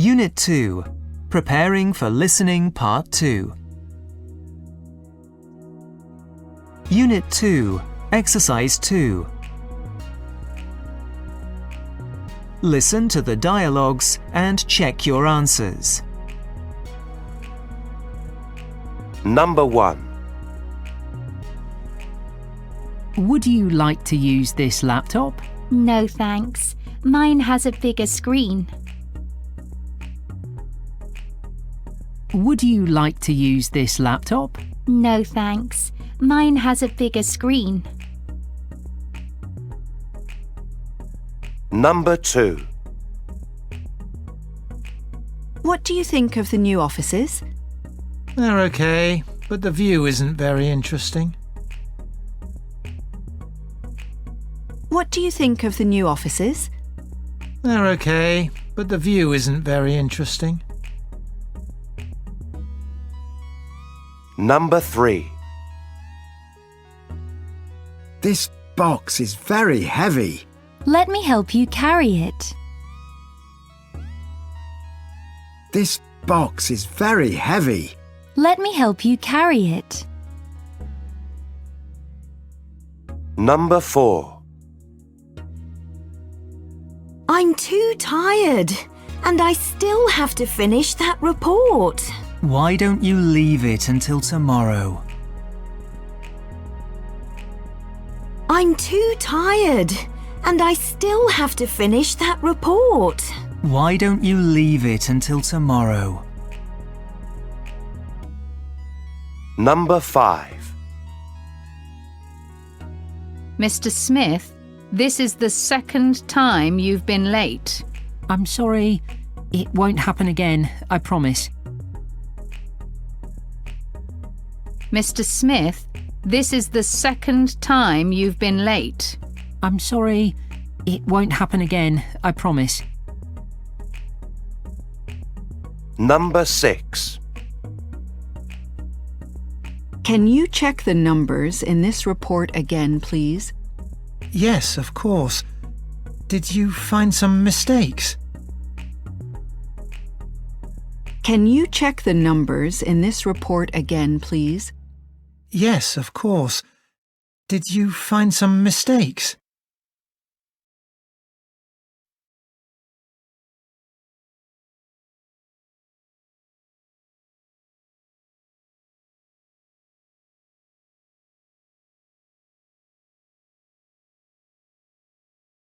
Unit 2. Preparing for Listening Part 2. Unit 2. Exercise 2. Listen to the dialogues and check your answers. Number 1. Would you like to use this laptop? No thanks. Mine has a bigger screen. Would you like to use this laptop? No thanks. Mine has a bigger screen. Number 2. What do you think of the new offices? They're okay, but the view isn't very interesting. What do you think of the new offices? They're okay, but the view isn't very interesting. Number 3. This box is very heavy. Let me help you carry it. This box is very heavy. Let me help you carry it. Number 4. I'm too tired, and I still have to finish that report. Why don't you leave it until tomorrow? I'm too tired, and I still have to finish that report. Why don't you leave it until tomorrow? Number 5. Mr. Smith, this is the second time you've been late. I'm sorry. It won't happen again, I promise. Mr. Smith, this is the second time you've been late. I'm sorry. It won't happen again, I promise. Number 6. Can you check the numbers in this report again, please? Yes, of course. Did you find some mistakes? Can you check the numbers in this report again, please? Yes, of course. Did you find some mistakes?